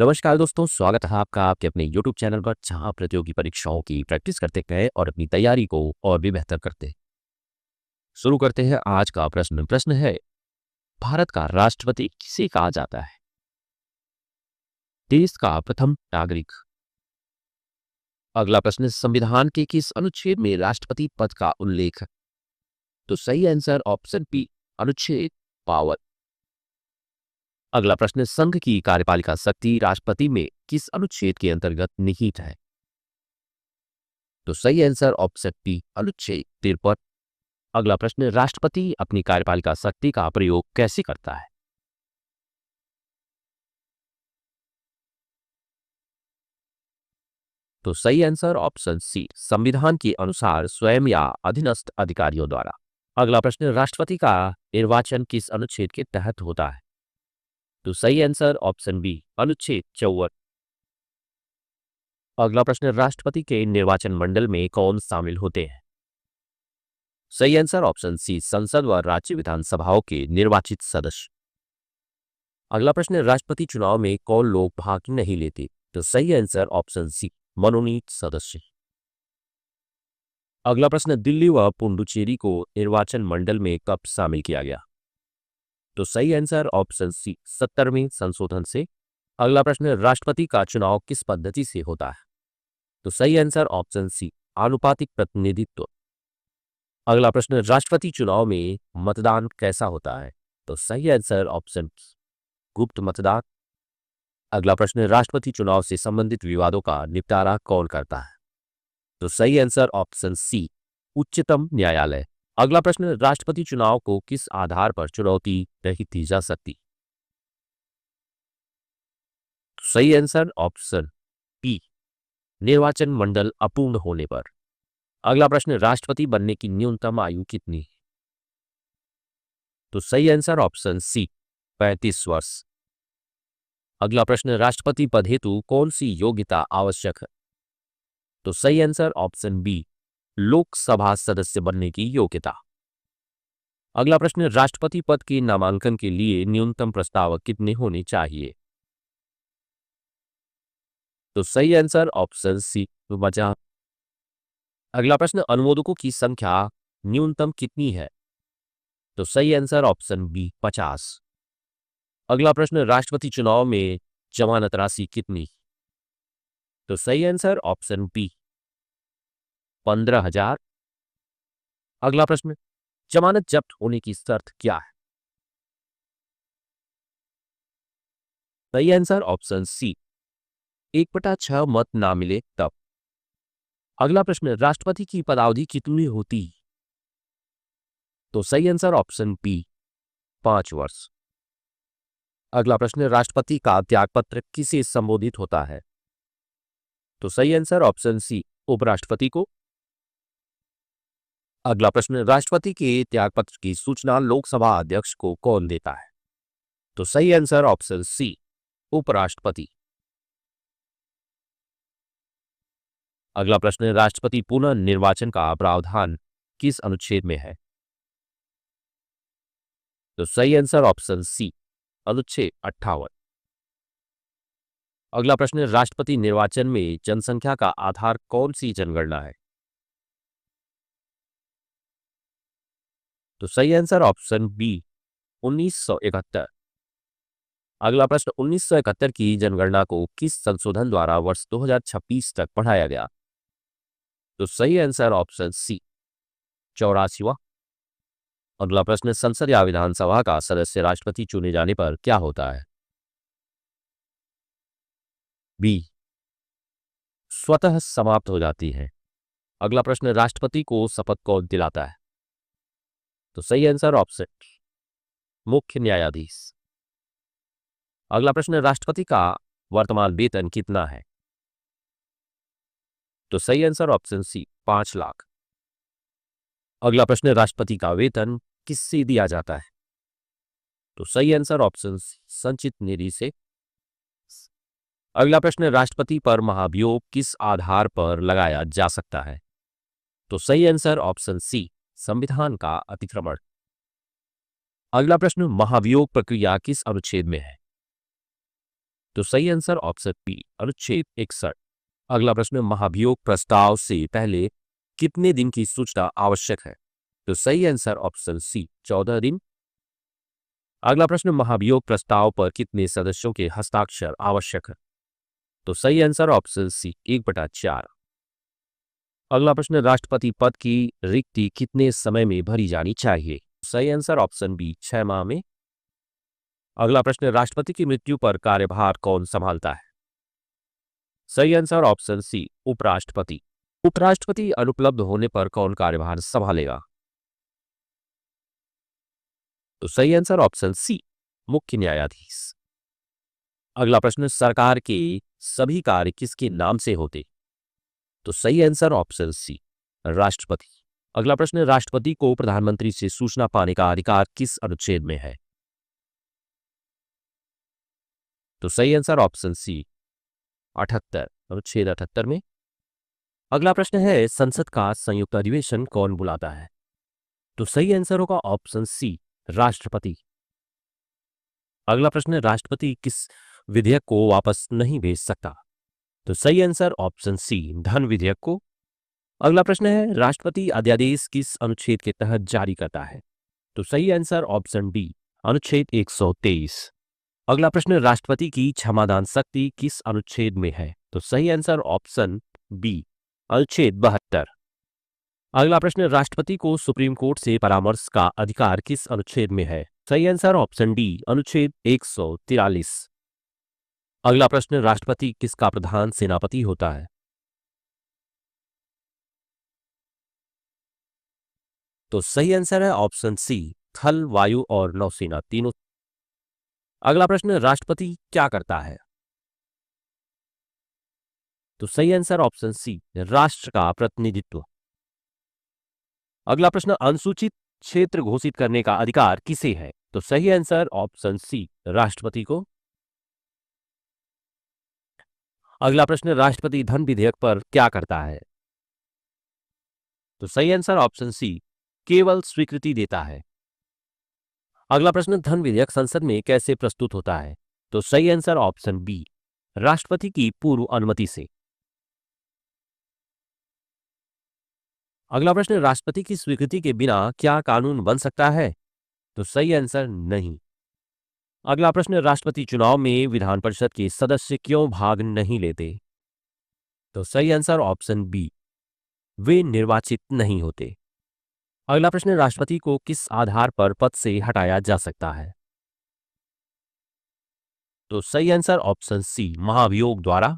नमस्कार दोस्तों, स्वागत है आपका आपके अपने YouTube चैनल पर, जहां प्रतियोगी परीक्षाओं की प्रैक्टिस करते गए और अपनी तैयारी को और भी बेहतर करते हैं। शुरू करते हैं आज का प्रश्न। प्रश्न है, भारत का राष्ट्रपति किसे कहा जाता है? देश का प्रथम नागरिक। अगला प्रश्न, संविधान के किस अनुच्छेद में राष्ट्रपति पद का उल्लेख है? तो सही आंसर ऑप्शन बी, अनुच्छेद 52। अगला प्रश्न, संघ की कार्यपालिका शक्ति राष्ट्रपति में किस अनुच्छेद के अंतर्गत निहित है? तो सही आंसर ऑप्शन बी, अनुच्छेद 53। अगला प्रश्न, राष्ट्रपति अपनी कार्यपालिका शक्ति का प्रयोग कैसे करता है? तो सही आंसर ऑप्शन सी, संविधान के अनुसार स्वयं या अधीनस्थ अधिकारियों द्वारा। अगला प्रश्न, राष्ट्रपति का निर्वाचन किस अनुच्छेद के तहत होता है? तो सही आंसर ऑप्शन बी, अनुच्छेद 54। अगला प्रश्न, राष्ट्रपति के निर्वाचन मंडल में कौन शामिल होते हैं? सही आंसर ऑप्शन सी, संसद व राज्य विधानसभाओं के निर्वाचित सदस्य। अगला प्रश्न, राष्ट्रपति चुनाव में कौन लोग भाग नहीं लेते? तो सही आंसर ऑप्शन सी, मनोनीत सदस्य। अगला प्रश्न, दिल्ली व पुडुचेरी को निर्वाचन मंडल में कब शामिल किया गया? तो सही आंसर ऑप्शन सी, 70वें संशोधन से। अगला प्रश्न, राष्ट्रपति का चुनाव किस पद्धति से होता है? तो सही आंसर ऑप्शन सी, आनुपातिक प्रतिनिधित्व। अगला प्रश्न, राष्ट्रपति चुनाव में मतदान कैसा होता है? तो सही आंसर ऑप्शन गुप्त मतदान। अगला प्रश्न, राष्ट्रपति चुनाव से संबंधित विवादों का निपटारा कौन करता है? तो सही आंसर ऑप्शन सी, उच्चतम न्यायालय। अगला प्रश्न, राष्ट्रपति चुनाव को किस आधार पर चुनौती नहीं दी जा सकती? तो सही आंसर ऑप्शन बी, निर्वाचन मंडल अपूर्ण होने पर। अगला प्रश्न, राष्ट्रपति बनने की न्यूनतम आयु कितनी है? तो सही आंसर ऑप्शन सी, 35 वर्ष। अगला प्रश्न, राष्ट्रपति पद हेतु कौन सी योग्यता आवश्यक है? तो सही आंसर ऑप्शन बी, लोकसभा सदस्य बनने की योग्यता। अगला प्रश्न, राष्ट्रपति पद के नामांकन के लिए न्यूनतम प्रस्तावक कितने होने चाहिए? तो सही आंसर ऑप्शन सी, 50। अगला प्रश्न, अनुमोदकों की संख्या न्यूनतम कितनी है? तो सही आंसर ऑप्शन बी, 50। अगला प्रश्न, राष्ट्रपति चुनाव में जमानत राशि कितनी? तो सही आंसर ऑप्शन बी, 15,000। अगला प्रश्न, जमानत जब्त होने की शर्त क्या है? सही आंसर ऑप्शन सी, 1/6 मत ना मिले तब। अगला प्रश्न, राष्ट्रपति की पदावधि कितनी होती? तो सही आंसर ऑप्शन बी, 5 वर्ष। अगला प्रश्न, राष्ट्रपति का त्यागपत्र किसे संबोधित होता है? तो सही आंसर ऑप्शन सी, उपराष्ट्रपति को। अगला प्रश्न, राष्ट्रपति के त्यागपत्र की सूचना लोकसभा अध्यक्ष को कौन देता है? तो सही आंसर ऑप्शन सी, उपराष्ट्रपति। अगला प्रश्न, राष्ट्रपति पुनः निर्वाचन का प्रावधान किस अनुच्छेद में है? तो सही आंसर ऑप्शन सी, अनुच्छेद 58। अगला प्रश्न, राष्ट्रपति निर्वाचन में जनसंख्या का आधार कौन सी जनगणना है? तो सही आंसर ऑप्शन बी, 1971। अगला प्रश्न, 1971 की जनगणना को किस संशोधन द्वारा वर्ष 2026 तक बढ़ाया गया? तो सही आंसर ऑप्शन सी, 84वां। अगला प्रश्न, संसद या विधानसभा का सदस्य राष्ट्रपति चुने जाने पर क्या होता है? बी, स्वतः समाप्त हो जाती है। अगला प्रश्न, राष्ट्रपति को शपथ कौन दिलाता है? तो सही आंसर ऑप्शन मुख्य न्यायाधीश। अगला प्रश्न, राष्ट्रपति का वर्तमान वेतन कितना है? तो सही आंसर ऑप्शन सी, 5 लाख। अगला प्रश्न, राष्ट्रपति का वेतन किससे दिया जाता है? तो सही आंसर ऑप्शन सी, संचित निधि से। अगला प्रश्न, राष्ट्रपति पर महाभियोग किस आधार पर लगाया जा सकता है? तो सही आंसर ऑप्शन सी, संविधान का अतिक्रमण। अगला प्रश्न, महाभियोग प्रक्रिया किस अनुच्छेद में है? तो सही आंसर ऑप्शन बी अनुच्छेद 61। अगला प्रश्न, महाभियोग प्रस्ताव से पहले कितने दिन की सूचना आवश्यक है? तो सही आंसर ऑप्शन सी 14 दिन। अगला प्रश्न, महाभियोग प्रस्ताव पर कितने सदस्यों के हस्ताक्षर आवश्यक है? तो सही आंसर ऑप्शन सी 1/4। अगला प्रश्न, राष्ट्रपति पद की रिक्ति कितने समय में भरी जानी चाहिए? सही आंसर ऑप्शन बी 6 माह में। अगला प्रश्न, राष्ट्रपति की मृत्यु पर कार्यभार कौन संभालता है? सही आंसर ऑप्शन सी उपराष्ट्रपति। उपराष्ट्रपति अनुपलब्ध होने पर कौन कार्यभार संभालेगा? तो सही आंसर ऑप्शन सी मुख्य न्यायाधीश। अगला प्रश्न, सरकार के सभी कार्य किसके नाम से होते? तो सही आंसर ऑप्शन सी राष्ट्रपति। अगला प्रश्न, राष्ट्रपति को प्रधानमंत्री से सूचना पाने का अधिकार किस अनुच्छेद में है? तो सही आंसर ऑप्शन सी 78, अनुच्छेद 78 में। अगला प्रश्न है, संसद का संयुक्त अधिवेशन कौन बुलाता है? तो सही आंसर होगा ऑप्शन सी राष्ट्रपति। अगला प्रश्न, राष्ट्रपति किस विधेयक को वापस नहीं भेज सकता? तो सही आंसर ऑप्शन सी धन विधेयक को। अगला प्रश्न है, राष्ट्रपति अध्यादेश किस अनुच्छेद के तहत जारी करता है? तो सही आंसर ऑप्शन डी अनुच्छेद 123। अगला प्रश्न, राष्ट्रपति की क्षमादान शक्ति किस अनुच्छेद में है? तो सही आंसर ऑप्शन बी अनुच्छेद 72। अगला प्रश्न, राष्ट्रपति को सुप्रीम कोर्ट से परामर्श का अधिकार किस अनुच्छेद में है? सही आंसर ऑप्शन डी अनुच्छेद 143। अगला प्रश्न, राष्ट्रपति किसका प्रधान सेनापति होता है? तो सही आंसर है ऑप्शन सी थल, वायु और नौसेना तीनों। अगला प्रश्न, राष्ट्रपति क्या करता है? तो सही आंसर ऑप्शन सी राष्ट्र का प्रतिनिधित्व। अगला प्रश्न, अनुसूचित क्षेत्र घोषित करने का अधिकार किसे है? तो सही आंसर ऑप्शन सी राष्ट्रपति को। अगला प्रश्न, राष्ट्रपति धन विधेयक पर क्या करता है? तो सही आंसर ऑप्शन सी केवल स्वीकृति देता है। अगला प्रश्न, धन विधेयक संसद में कैसे प्रस्तुत होता है? तो सही आंसर ऑप्शन बी राष्ट्रपति की पूर्व अनुमति से। अगला प्रश्न, राष्ट्रपति की स्वीकृति के बिना क्या कानून बन सकता है? तो सही आंसर नहीं। अगला प्रश्न, राष्ट्रपति चुनाव में विधान परिषद के सदस्य क्यों भाग नहीं लेते? तो सही आंसर ऑप्शन बी वे निर्वाचित नहीं होते। अगला प्रश्न, राष्ट्रपति को किस आधार पर पद से हटाया जा सकता है? तो सही आंसर ऑप्शन सी महाभियोग द्वारा।